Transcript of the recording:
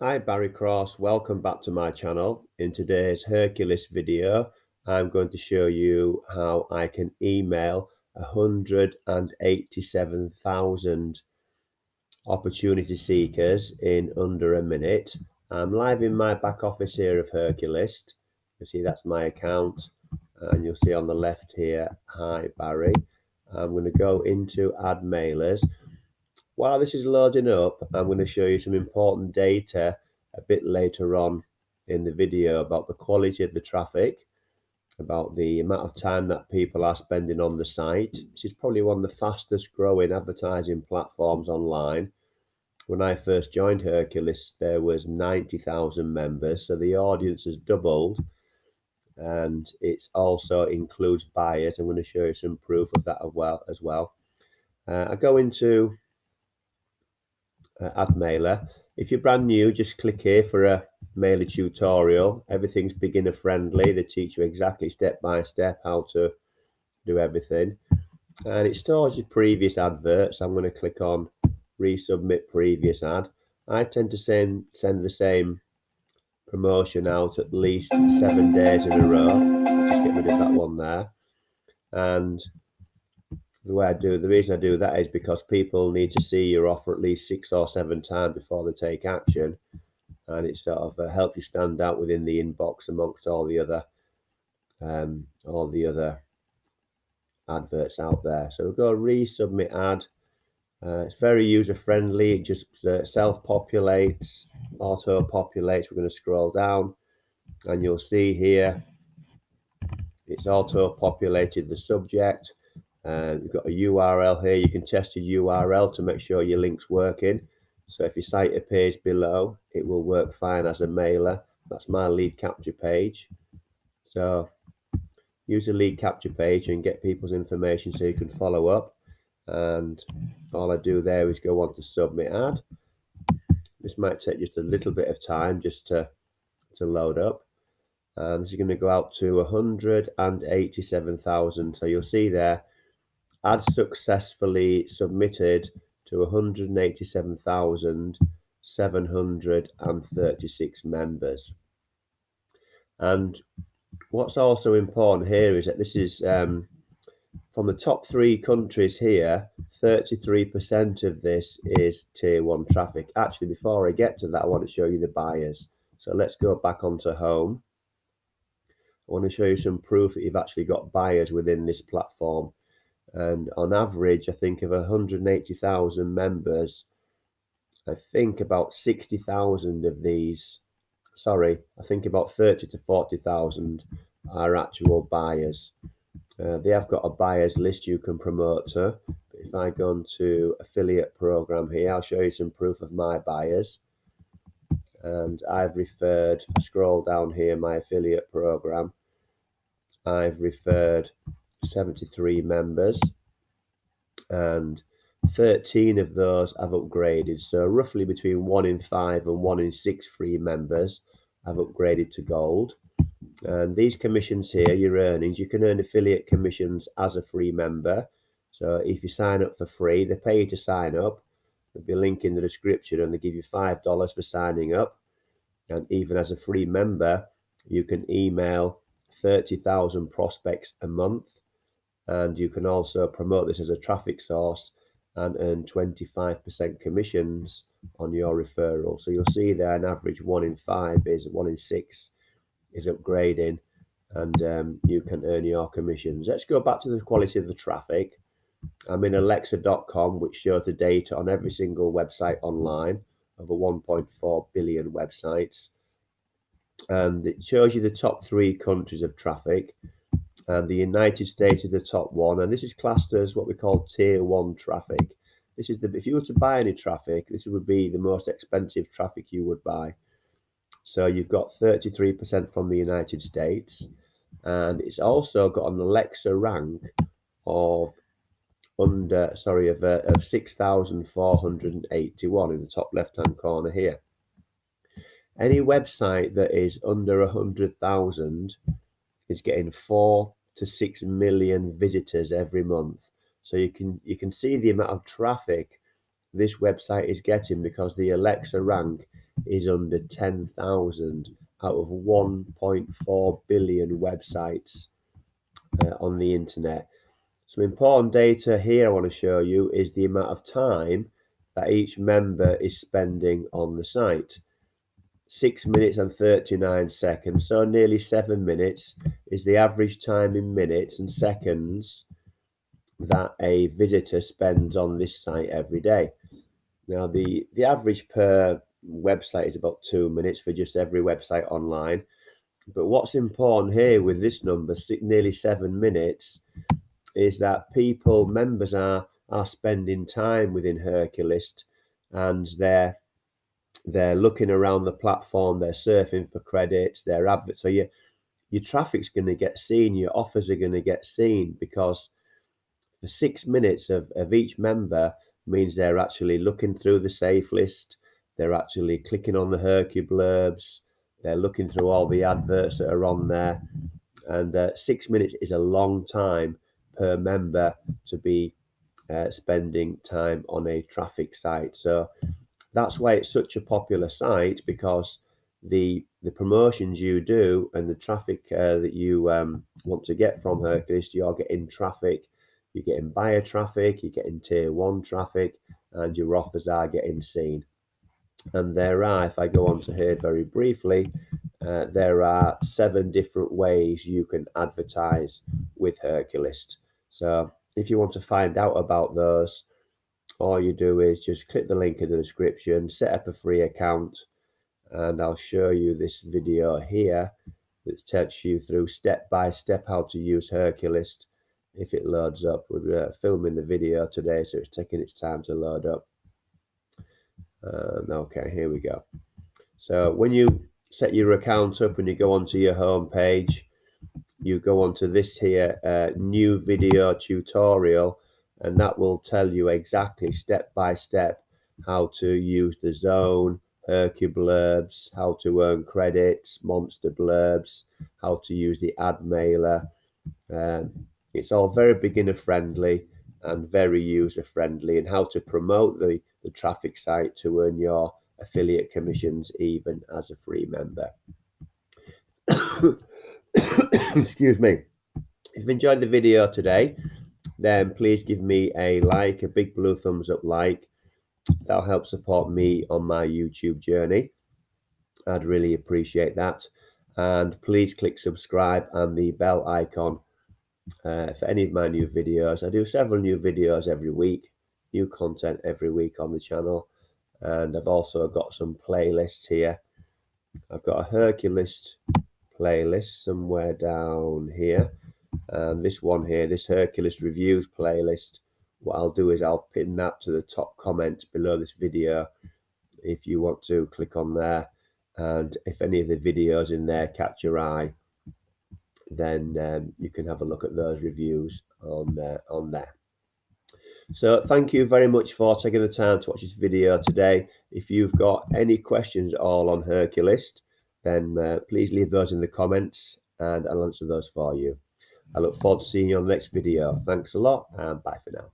Hi Barry Cross, welcome back to my channel. In today's Herculist video, I'm going to show you how I can email 187,000 opportunity seekers in under a minute. I'm live in my back office here of Herculist. You see that's my account, and you'll see on the left here, hi Barry. I'm going to go into add mailers. While this is loading up, I'm going to show you some important data a bit later on in the video about the quality of the traffic, about the amount of time that people are spending on the site. This is probably one of the fastest growing advertising platforms online. When I first joined Herculist, there was 90,000 members, so the audience has doubled, and it also includes buyers. I'm going to show you some proof of that as well. I go into add mailer. If you're brand new, just click here for a mailer tutorial. Everything's beginner friendly. They teach you exactly step by step how to do everything. And it stores your previous adverts. I'm going to click on resubmit previous ad. I tend to send the same promotion out at least 7 days in a row. Just get rid of that one there. And the reason I do that is because people need to see your offer at least 6 or 7 times before they take action, and it sort of helps you stand out within the inbox amongst all the other adverts out there. So we'll go resubmit ad. It's very user friendly. It just self-populates, auto-populates. We're going to scroll down, and you'll see here it's auto-populated the subject. You've got a URL here. You can test your URL to make sure your link's working. So if your site appears below, it will work fine as a mailer. That's my lead capture page. So use the lead capture page and get people's information so you can follow up. And all I do there is go on to submit ad. This might take just a little bit of time just to load up. And this is going to go out to 187,000. So you'll see there, ad successfully submitted to 187,736 members. And what's also important here is that this is from the top 3 countries here, 33% of this is tier 1 traffic. Actually, before I get to that, I want to show you the buyers. So let's go back onto home. I want to show you some proof that you've actually got buyers within this platform. And on average, I think of 180,000 members, I think about 60,000 of these, I think about 30 to 40,000 are actual buyers. They have got a buyers list you can promote to. But if I go into affiliate program here, I'll show you some proof of my buyers. And I've referred, scroll down here, my affiliate program, I've referred 73 members, and 13 of those have upgraded. So roughly between 1 in 5 and 1 in 6 free members have upgraded to gold. And these commissions here, your earnings, you can earn affiliate commissions as a free member. So if you sign up for free, they pay you to sign up. There'll be a link in the description, and they give you $5 for signing up. And even as a free member, you can email 30,000 prospects a month. And you can also promote this as a traffic source and earn 25% commissions on your referral. So you'll see there an average 1 in 5 is 1 in 6 is upgrading, and you can earn your commissions. Let's go back to the quality of the traffic. I'm in alexa.com, which shows the data on every single website online, over 1.4 billion websites. And it shows you the top 3 countries of traffic. And the United States is the top 1, and this is classed as what we call tier 1 traffic. This is if you were to buy any traffic, this would be the most expensive traffic you would buy. So you've got 33% from the United States, and it's also got an Alexa rank of 6,481 in the top left-hand corner here. Any website that is under 100,000 is getting 4 to 6 million visitors every month. So you can see the amount of traffic this website is getting because the Alexa rank is under 10,000 out of 1.4 billion websites on the internet. Some important data here I want to show you is the amount of time that each member is spending on the site. 6 minutes and 39 seconds, so nearly 7 minutes is the average time in minutes and seconds that a visitor spends on this site every day. Now the average per website is about 2 minutes for just every website online. But what's important here with this number, nearly 7 minutes, is that members are spending time within Herculist, and they're looking around the platform, they're surfing for credits, they're adverts. So your traffic's going to get seen, your offers are going to get seen, because the 6 minutes of each member means they're actually looking through the safe list, they're actually clicking on the Hercu blurbs, they're looking through all the adverts that are on there. And 6 minutes is a long time per member to be spending time on a traffic site. So that's why it's such a popular site, because the promotions you do and the traffic that you want to get from Herculist, you're getting traffic, you're getting buyer traffic, you're getting tier 1 traffic, and your offers are getting seen. And there are, if I go on to here very briefly, there are 7 different ways you can advertise with Herculist. So if you want to find out about those, all you do is just click the link in the description, set up a free account, and I'll show you this video here that takes you through step by step how to use Herculist. If it loads up, we're filming the video today, so it's taking its time to load up. Okay, here we go. So when you set your account up and you go onto your home page, you go onto this here new video tutorial, and that will tell you exactly step by step how to use the zone, Hercu blurbs, how to earn credits, monster blurbs, how to use the ad mailer. It's all very beginner friendly and very user friendly, and how to promote the traffic site to earn your affiliate commissions even as a free member. Excuse me. If you've enjoyed the video today, then please give me a like, a big blue thumbs up like. That'll help support me on my YouTube journey. I'd really appreciate that. And please click subscribe and the bell icon for any of my new videos. I do several new videos every week, new content every week on the channel. And I've also got some playlists here. I've got a Herculist playlist somewhere down here. And this one here, this Herculist reviews playlist, what I'll do is I'll pin that to the top comment below this video if you want to click on there. And if any of the videos in there catch your eye, then you can have a look at those reviews on there. So thank you very much for taking the time to watch this video today. If you've got any questions at all on Herculist, then please leave those in the comments and I'll answer those for you. I look forward to seeing you on the next video. Thanks a lot, and bye for now.